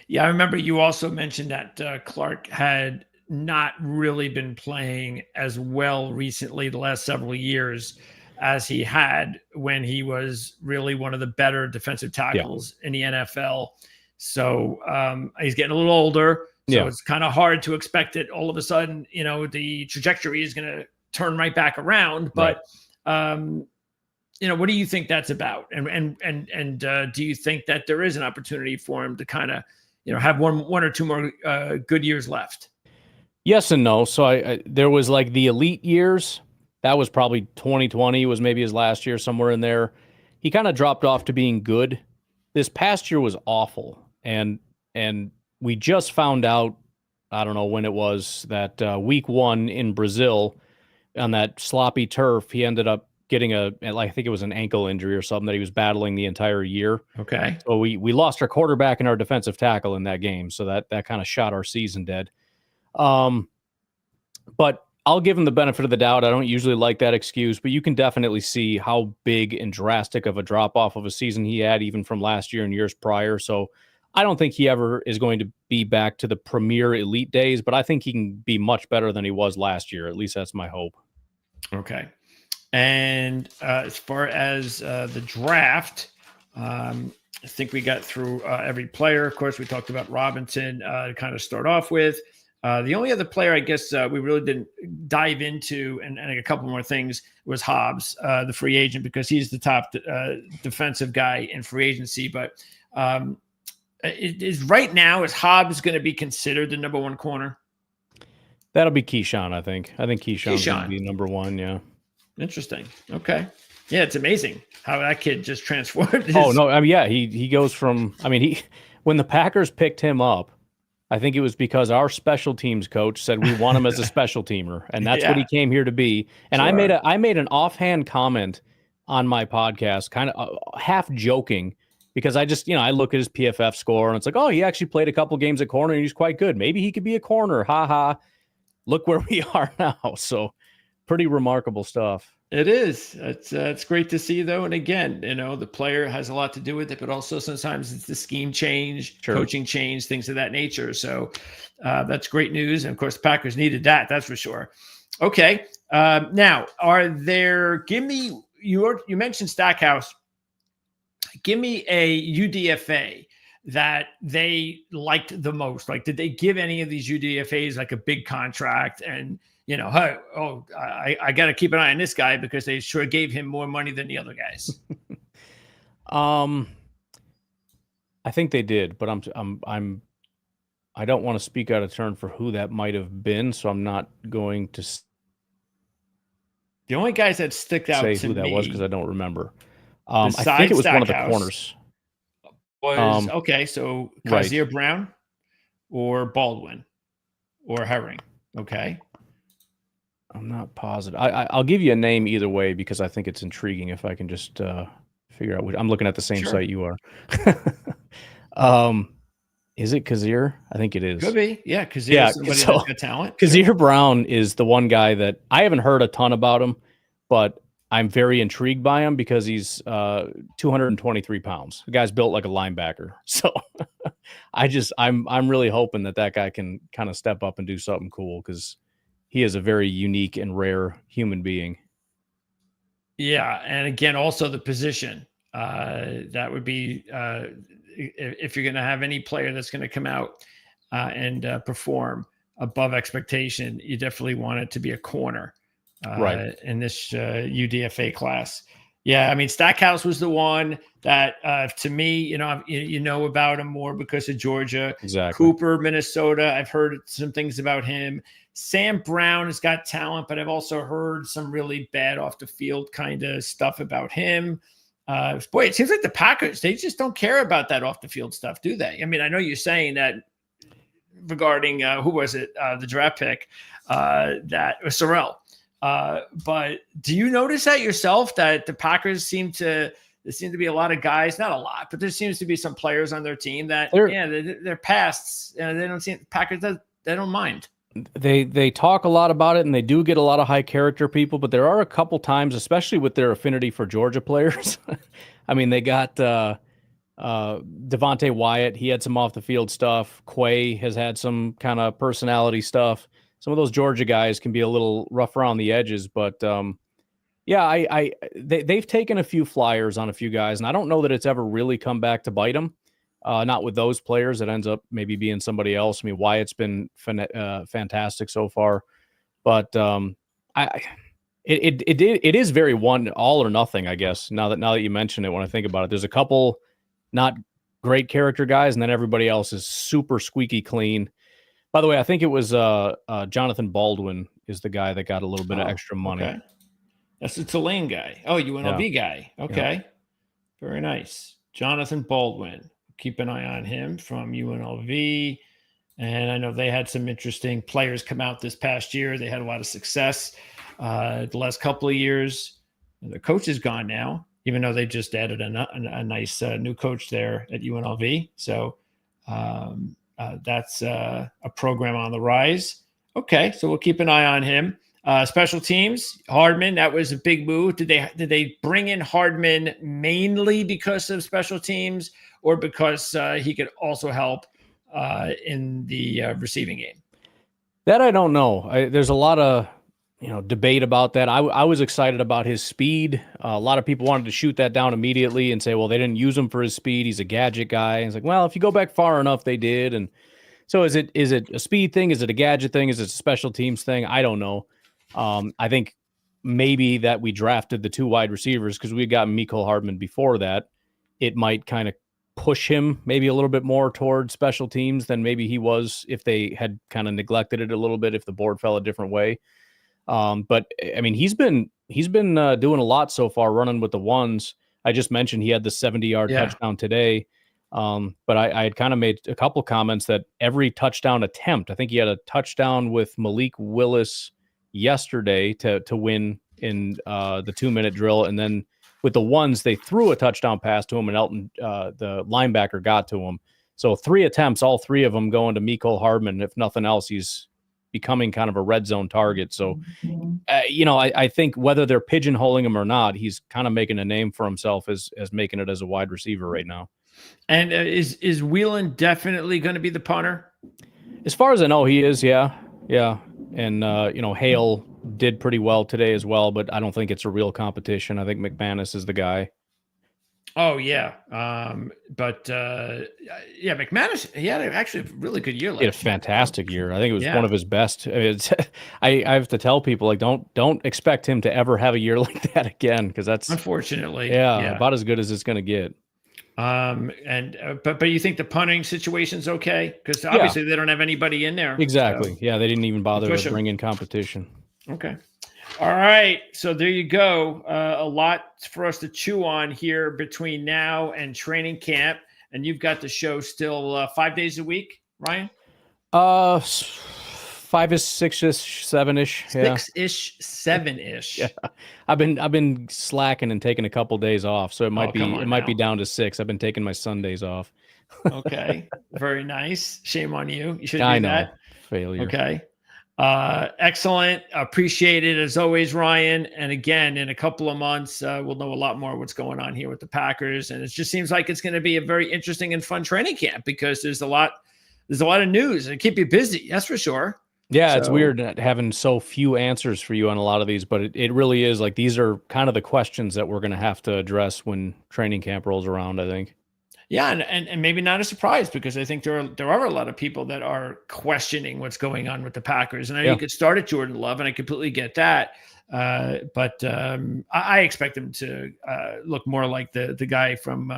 Yeah, I remember you also mentioned that Clark had not really been playing as well recently, the last several years, as he had when he was really one of the better defensive tackles in the NFL. So he's getting a little older. So it's kind of hard to expect it all of a sudden, the trajectory is going to turn right back around. But what do you think that's about? And do you think that there is an opportunity for him to kind of, have one or two more good years left? Yes and no. So I there was like the elite years. That was probably 2020 was maybe his last year, somewhere in there. He kind of dropped off to being good. This past year was awful. And we just found out, I don't know when it was, that week 1 in Brazil on that sloppy turf, he ended up getting I think it was an ankle injury or something that he was battling the entire year. Okay. So we lost our quarterback and our defensive tackle in that game. So that kind of shot our season dead. But I'll give him the benefit of the doubt. I don't usually like that excuse, but you can definitely see how big and drastic of a drop off of a season he had, even from last year and years prior. So I don't think he ever is going to be back to the premier elite days, but I think he can be much better than he was last year. At least that's my hope. Okay. And as far as the draft, I think we got through every player. Of course, we talked about Robinson to kind of start off with. The only other player I guess we really didn't dive into, and a couple more things, was Hobbs, the free agent, because he's the top defensive guy in free agency. But is Hobbs going to be considered the number one corner? That'll be Keyshawn, I think. I think Keyshawn's going to be number one, yeah. Interesting. Okay. Yeah, it's amazing how that kid just transformed. Oh, no, I mean, yeah, he goes from, I mean, when the Packers picked him up, I think it was because our special teams coach said we want him as a special teamer, and that's what he came here to be. And sure. I made an offhand comment on my podcast, kind of half joking, because I just, I look at his PFF score and it's like, oh, he actually played a couple games at corner and he's quite good. Maybe he could be a corner. Ha ha. Look where we are now. So pretty remarkable stuff. It is. It's great to see, though. And again, the player has a lot to do with it, but also sometimes it's the scheme change, sure. Coaching change, things of that nature. So that's great news. And of course, the Packers needed that. That's for sure. Okay. Now, you mentioned Stackhouse. Give me a UDFA that they liked the most. Like, did they give any of these UDFAs like a big contract and, hey, I got to keep an eye on this guy because they sure gave him more money than the other guys? I think they did, but I don't want to speak out of turn for who that might have been, so I'm not going to the only guys that stick out say to who that me, was, because I don't remember. I think it was one of the corners. Okay, so Kaiser Brown or Baldwin or Herring. Okay. I'm not positive. I'll give you a name either way because I think it's intriguing if I can just figure out which. I'm looking at the same site you are. Is it Kaiser? I think it is. Could be. Yeah, Kaiser is somebody that's got talent. Kaiser Brown is the one guy that I haven't heard a ton about him, but I'm very intrigued by him because he's 223 pounds. The guy's built like a linebacker. So I'm really hoping that guy can kind of step up and do something cool because he is a very unique and rare human being. Yeah. And again, also the position that would be if you're going to have any player that's going to come out and perform above expectation, you definitely want it to be a corner. Right. In this UDFA class. Yeah, I mean, Stackhouse was the one that, to me, you know about him more because of Georgia. Exactly. Cooper, Minnesota. I've heard some things about him. Sam Brown has got talent, but I've also heard some really bad off the field kind of stuff about him. Boy, it seems like the Packers, they just don't care about that off the field stuff, do they? I mean, I know you're saying that regarding who was it, the draft pick, that was Sorrell. But do you notice that yourself, that the Packers there seem to be a lot of guys, not a lot, but there seems to be some players on their team that, they're pasts. They don't see Packers. They don't mind. They talk a lot about it and they do get a lot of high character people, but there are a couple times, especially with their affinity for Georgia players. I mean, they got, Devontae Wyatt. He had some off the field stuff. Quay has had some kind of personality stuff. Some of those Georgia guys can be a little rough around the edges, but they've taken a few flyers on a few guys, and I don't know that it's ever really come back to bite them. Not with those players. It ends up maybe being somebody else. I mean, Wyatt's been fantastic so far, but It is very one all or nothing, I guess. Now that you mention it, when I think about it, there's a couple not great character guys, and then everybody else is super squeaky clean. By the way, I think it was Jonathan Baldwin is the guy that got a little bit of extra money. Okay. That's the Tulane guy. Oh, UNLV guy. Okay. Yeah. Very nice. Jonathan Baldwin. Keep an eye on him from UNLV. And I know they had some interesting players come out this past year. They had a lot of success the last couple of years. The coach is gone now, even though they just added a nice new coach there at UNLV. So that's a program on the rise. Okay, so we'll keep an eye on him. Special teams, Hardman, that was a big move. Did they bring in Hardman mainly because of special teams, or because he could also help in the receiving game? That I don't know. There's a lot of debate about that. I was excited about his speed. A lot of people wanted to shoot that down immediately and say, well, they didn't use him for his speed. He's a gadget guy. And it's like, well, if you go back far enough, they did. And so is it a speed thing? Is it a gadget thing? Is it a special teams thing? I don't know. I think maybe that we drafted the 2 wide receivers because we had gotten Mecole Hardman before that. It might kind of push him maybe a little bit more towards special teams than maybe he was if they had kind of neglected it a little bit, if the board fell a different way. But I mean, he's been doing a lot so far, running with the ones. I just mentioned he had the 70-yard touchdown today. But I had kind of made a couple comments that every touchdown attempt, I think he had a touchdown with Malik Willis yesterday to win in the 2-minute drill. And then with the ones, they threw a touchdown pass to him, and Elton, the linebacker, got to him. So 3 attempts, all 3 of them going to Mecole Hardman. If nothing else, he's becoming kind of a red zone target. So, I think whether they're pigeonholing him or not, he's kind of making a name for himself as making it as a wide receiver right now. And is Whelan definitely going to be the punter? As far as I know, he is. Yeah. And Hale did pretty well today as well, but I don't think it's a real competition. I think McManus is the guy. Oh yeah. McManus, he had actually a really good year. He had a fantastic year. I think it was one of his best. I have to tell people, like, don't expect him to ever have a year like that again, because that's unfortunately about as good as it's going to get. But you think the punting situation's okay? Because obviously they don't have anybody in there. Exactly. So they didn't even bother to bring in competition. Okay. All right. So there you go. A lot for us to chew on here between now and training camp. And you've got the show still 5 days a week, Ryan? 5-ish, 6-ish, 7-ish. 6-ish, 7-ish. Yeah. I've been slacking and taking a couple days off, so it might be down to 6. I've been taking my Sundays off. Okay. Very nice. Shame on you. You should do I know. that. Failure. Okay. Excellent. Appreciate it as always, Ryan. And again, in a couple of months, we'll know a lot more what's going on here with the Packers. And it just seems like it's going to be a very interesting and fun training camp because there's a lot of news and keep you busy. That's for sure. Yeah, it's weird having so few answers for you on a lot of these, but it really is like these are kind of the questions that we're going to have to address when training camp rolls around, I think. Yeah, and maybe not a surprise because I think there are a lot of people that are questioning what's going on with the Packers. And I know you could start at Jordan Love, and I completely get that. But I expect him to look more like the guy from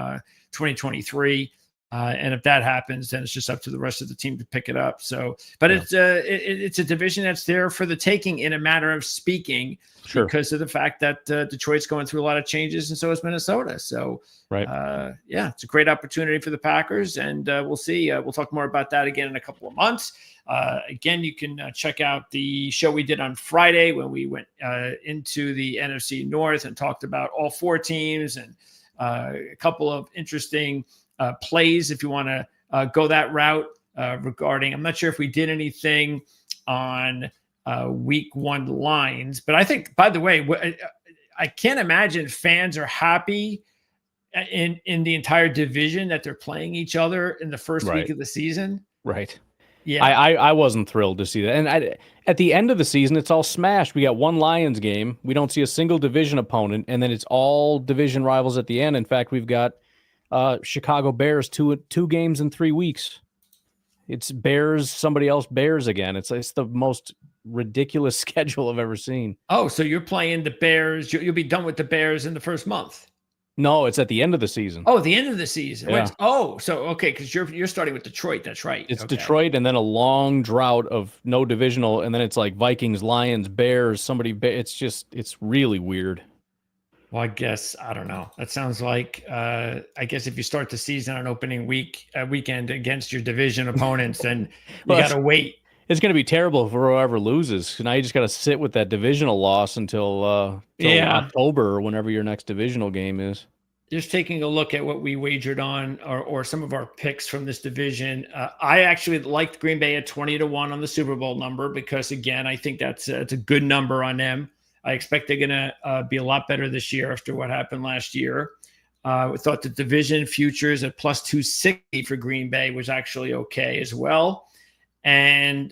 2023. And if that happens, then it's just up to the rest of the team to pick it up. So, but it's a division that's there for the taking in a matter of speaking, because of the fact that Detroit's going through a lot of changes, and so is Minnesota. So, it's a great opportunity for the Packers, and we'll see. We'll talk more about that again in a couple of months. Again, you can check out the show we did on Friday when we went into the NFC North and talked about all 4 teams and a couple of interesting plays if you want to go that route regarding. I'm not sure if we did anything on week 1 lines, but I think, by the way, I can't imagine fans are happy in the entire division that they're playing each other in the first week of the season. Right. Yeah. I wasn't thrilled to see that. And at the end of the season, it's all smashed. We got 1 Lions game. We don't see a single division opponent, and then it's all division rivals at the end. In fact, we've got Chicago Bears 2 games in 3 weeks. It's Bears, somebody else Bears again. It's the most ridiculous schedule I've ever seen. Oh, so you're playing the Bears. You'll be done with the Bears in the first month. No, it's at the end of the season. Oh, the end of the season. Yeah. Okay, because you're starting with Detroit. That's right. It's okay. Detroit, and then a long drought of no divisional, and then it's like Vikings, Lions, Bears, it's really weird. Well, I guess, I don't know. That sounds like, I guess if you start the season on opening weekend against your division opponents, then you got to wait. It's going to be terrible for whoever loses. Now you just got to sit with that divisional loss until October or whenever your next divisional game is. Just taking a look at what we wagered on or some of our picks from this division. I actually liked Green Bay at 20-1 on the Super Bowl number because, again, I think it's a good number on them. I expect they're going to be a lot better this year after what happened last year. We thought the division futures at plus 260 for Green Bay was actually okay as well. And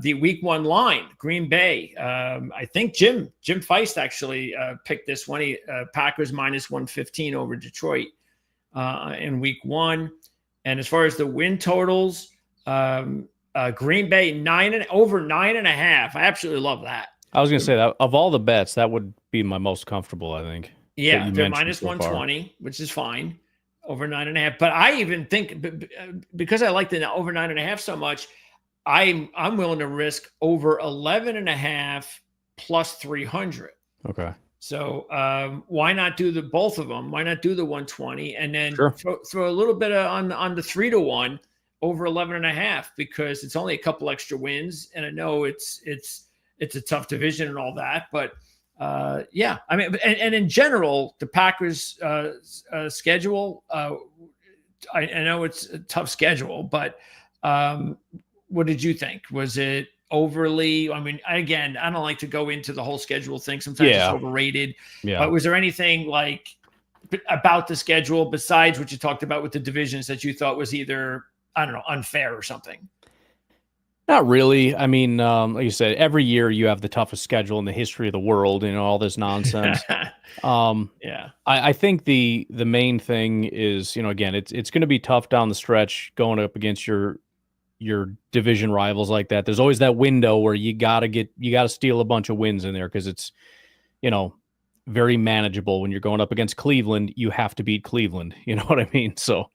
the week 1 line, Green Bay. I think Jim Feist actually picked this one. Packers minus 115 over Detroit in week 1. And as far as the win totals, Green Bay over 9.5. I absolutely love that. I was going to say that of all the bets, that would be my most comfortable, I think. Yeah, they're minus 120, which is fine. Over 9.5. But I even think because I like the over 9.5 so much, I'm willing to risk over 11.5 plus 300. Okay. So why not do both of them? Why not do the 120 and then throw a little bit on the 3-1 over 11.5 because it's only a couple extra wins, and I know it's a tough division and all that, but yeah, I mean, and in general, the Packers schedule. I know it's a tough schedule, but. What did you think? Was it overly? I mean, again, I don't like to go into the whole schedule thing. Sometimes it's overrated. Yeah. But was there anything like about the schedule besides what you talked about with the divisions that you thought was either, I don't know, unfair or something? Not really. I mean, like you said, every year you have the toughest schedule in the history of the world, all this nonsense. Yeah. I think the main thing is, again, it's going to be tough down the stretch going up against your division rivals like that. There's always that window where you got to steal a bunch of wins in there because it's, very manageable. When you're going up against Cleveland, you have to beat Cleveland. You know what I mean? So,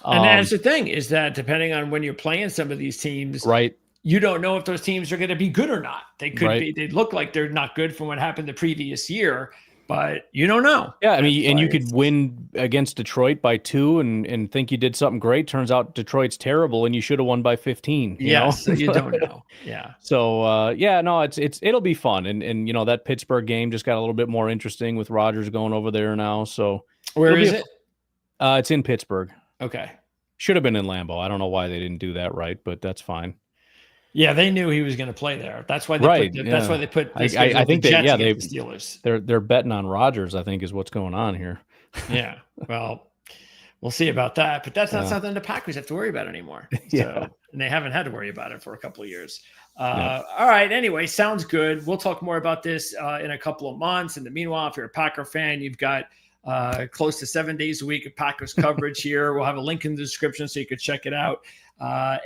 and that's the thing is that depending on when you're playing some of these teams, right, you don't know if those teams are going to be good or not. They could be, they look like they're not good from what happened the previous year, but you don't know. Yeah. I mean, and you could win against Detroit by 2 and think you did something great. Turns out Detroit's terrible and you should have won by 15. So you don't know. Yeah. So, it'll be fun. And that Pittsburgh game just got a little bit more interesting with Rodgers going over there now. So where is it? It's in Pittsburgh. Okay. Should have been in Lambeau. I don't know why they didn't do that right, but that's fine. Yeah, they knew he was going to play there. That's why they that's why they put. I think the Steelers. They're betting on Rodgers, I think, is what's going on here. Yeah, well, we'll see about that, but that's not something the Packers have to worry about anymore. So, and they haven't had to worry about it for a couple of years. All right. Anyway, sounds good. We'll talk more about this in a couple of months. In the meanwhile, if you're a Packer fan, you've got close to 7 days a week of Packers coverage here. We'll have a link in the description so you could check it out.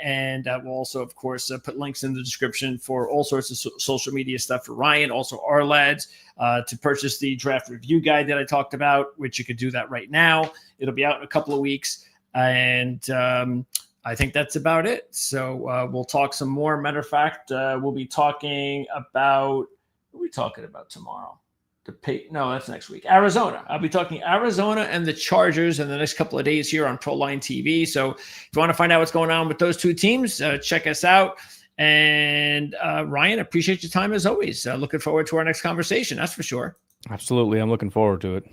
And we'll also, of course, put links in the description for all sorts of social media stuff for Ryan, also our lads, to purchase the draft review guide that I talked about, which you could do that right now. It'll be out in a couple of weeks. And I think that's about it. So we'll talk some more. Matter of fact, we'll be talking about, what are we talking about tomorrow? No, that's next week. Arizona. I'll be talking Arizona and the Chargers in the next couple of days here on ProLine TV. So if you want to find out what's going on with those two teams, check us out. And Ryan, appreciate your time as always. Looking forward to our next conversation. That's for sure. Absolutely. I'm looking forward to it.